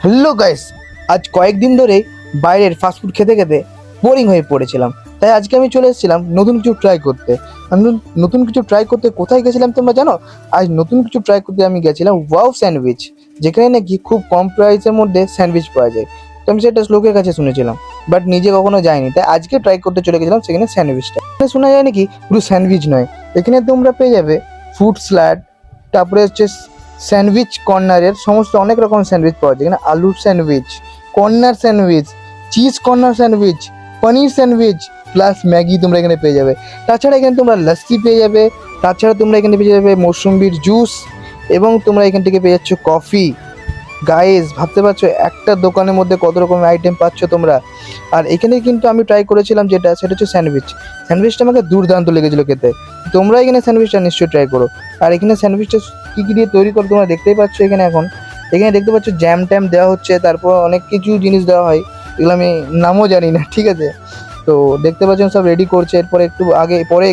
Hello guys, আজ কয়েকদিন ধরেই বাইরের ফাস্টফুড খেতে খেতে বোরিং হয়ে পড়েছিলাম। তাই আজকে আমি চলে এসেছিলাম নতুন কিছু ট্রাই করতে। আমি নতুন কিছু ট্রাই করতে কোথায় গেছিলাম তোমরা জানো? আজ নতুন কিছু ট্রাই করতে আমি গেছিলাম ওয়াও স্যান্ডউইচ, যেখানে নাকি খুব কম প্রাইসের মধ্যে স্যান্ডউইচ পাওয়া যায়। তো আমি সেটা লোকের কাছে শুনেছিলাম, বাট নিজে কখনো যাইনি। তাই আজকে ট্রাই করতে চলে গেছিলাম সেখানে স্যান্ডউইচটা। শোনা যায় নাকি শুধু স্যান্ডউইচ নয়, এখানে তোমরা পেয়ে যাবে ফুড স্যালাড, তারপরে হচ্ছে স্যান্ডউইচ কর্নারের সমস্ত অনেক রকম স্যান্ডউইচ পাওয়া যায়। এখানে আলুর sandwich, corner sandwich, cheese corner sandwich, paneer sandwich plus Maggi তোমরা এখানে পেয়ে যাবে। তাছাড়া এখানে তোমরা লস্যি পেয়ে যাবে। তাছাড়া তোমরা এখানে পেয়ে যাবে মৌসুম্বির জুস, এবং তোমরা এখান থেকে পেয়ে যাচ্ছ কফি। গাইজ, ভাবতে পারছো একটা দোকানের মধ্যে কত রকমের আইটেম পাচ্ছ তোমরা। আর এখানে কিন্তু আমি ট্রাই করেছিলাম সেটা হচ্ছে স্যান্ডউইচটা আমাকে দুর্দান্ত লেগেছিলো খেতে। তোমরা এখানে স্যান্ডউইচটা নিশ্চয়ই ট্রাই করো। আর এখানে স্যান্ডউইচটা কী কী দিয়ে তৈরি করে তোমরা দেখতেই পাচ্ছ। এখানে দেখতে পাচ্ছ জ্যাম ট্যাম দেওয়া হচ্ছে, তারপর অনেক কিছু জিনিস দেওয়া হয়, এগুলো আমি নামও জানি না, ঠিক আছে। তো দেখতে পাচ্ছেন সব রেডি করছে। এরপরে একটু আগে পরে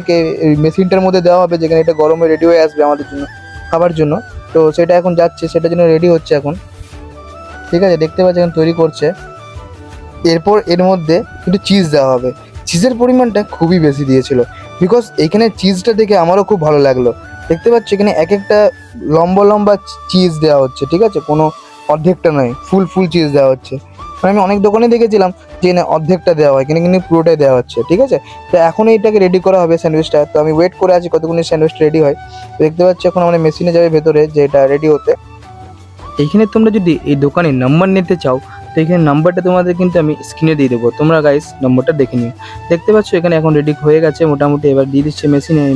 মেশিনটার মধ্যে দেওয়া হবে, যেখানে এটা গরমে রেডি হয়ে আসবে আমাদের জন্য খাবার জন্য। তো সেটা এখন যাচ্ছে, সেটার জন্য রেডি হচ্ছে এখন, ঠিক আছে। দেখতে পাচ্ছি এখন তৈরি করছে। এরপর এর মধ্যে একটু চিজ দেওয়া হবে। চিজের পরিমাণটা খুবই বেশি দিয়েছিল, বিকজ এখানে চিজটা দেখে আমারও খুব ভালো লাগলো। দেখতে পাচ্ছ এখানে এক একটা লম্বা লম্বা চিজ দেওয়া হচ্ছে, ঠিক আছে, কোনো অর্ধেকটা নয়, ফুল চিজ দেওয়া হচ্ছে। মানে আমি অনেক দোকানে দেখেছিলাম যে এখানে অর্ধেকটা দেওয়া হয়, কিন্তু পুরোটাই দেওয়া হচ্ছে, ঠিক আছে। তো এখন এইটাকে রেডি করা হবে স্যান্ডউইচটা। তো আমি ওয়েট করে আছি কতক্ষণে স্যান্ডউইচটা রেডি হয়। দেখতে পাচ্ছি এখন আমরা মেশিনে যাবে ভেতরে, যে এটা রেডি হতে। এইখানে তোমরা যদি এই দোকানের নাম্বার নিতে চাও, তো এখানে নাম্বারটা তোমাদের কিন্তু আমি স্ক্রিনে দিয়ে দেবো, তোমরা গাইস নম্বরটা দেখে নিও। দেখতে পাচ্ছ এখানে এখন রেডি হয়ে গেছে মোটামুটি। এবার দিয়ে দিচ্ছে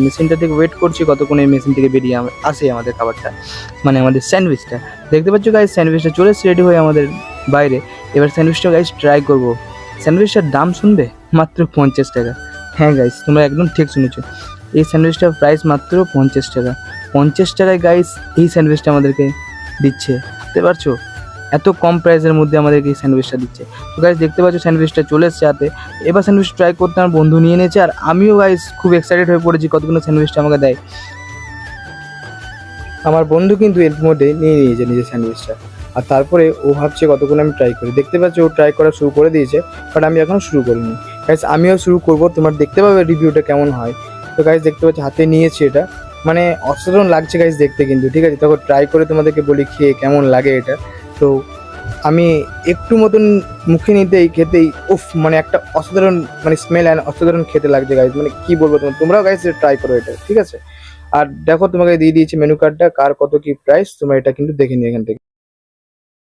মেশিনটা থেকে ওয়েট করছি কতক্ষণ এই মেশিন থেকে বেরিয়ে আসে আমাদের খাবারটা, মানে আমাদের স্যান্ডউইচটা। দেখতে পাচ্ছ গাইস স্যান্ডউইচটা চলে এসে রেডি হয়ে আমাদের বাইরে। এবার স্যান্ডউইচটা গাইস ট্রাই করবো। স্যান্ডউইচটার দাম শুনবে মাত্র 50 টাকা। হ্যাঁ গাইস, তোমরা একদম ঠিক শুনেছো, এই স্যান্ডউইচটার প্রাইস মাত্র 50 টাকা। 50 টাকায় গাইস এই স্যান্ডউইচটা আমাদেরকে দিচ্ছে। বুঝতে পারছো, এত কম প্রাইসের মধ্যে আমাদেরকে এই স্যান্ডউইচটা দিচ্ছে। তো গাইস দেখতে পাচ্ছ স্যান্ডউইচটা চলে এসছে হাতে। এবার স্যান্ডউইচ ট্রাই করতে আমার বন্ধু নিয়ে নিয়েছে, আর আমিও গাইস খুব এক্সাইটেড হয়ে পড়েছি কতগুলো স্যান্ডউইচটা আমাকে দেয়। আমার বন্ধু কিন্তু এর মধ্যে নিয়ে নিয়েছে নিজের স্যান্ডউইচটা, আর তারপরে ও ভাবছে কতক্ষণ আমি ট্রাই করি। দেখতে পাচ্ছ ও ট্রাই করা শুরু করে দিয়েছে, বাট আমি এখনও শুরু করিনি। গাইস আমিও শুরু করবো, তোমার দেখতে পাবে রিভিউটা কেমন হয়। তো গাইস দেখতে পাচ্ছ হাতে নিয়েছি এটা, মানে অসাধারণ লাগছে গাইস দেখতে কিন্তু, ঠিক আছে। তখন ট্রাই করে তোমাদেরকে বলি খেয়ে কেমন লাগে এটা। তো আমি একটু মতন মুখে নিতেই খেতেই উফ, মানে একটা অসাধারণ মানে স্মেল অ্যান্ড অসাধারণ খেতে লাগছে গাইস, মানে কি বলবো তোমরাও গাইস ট্রাই করো এটা, ঠিক আছে। আর দেখো তোমাকে দিয়ে দিয়েছি মেনু কার্ডটা, কার কত কি প্রাইস, তোমরা এটা কিন্তু দেখে নিও এখান থেকে।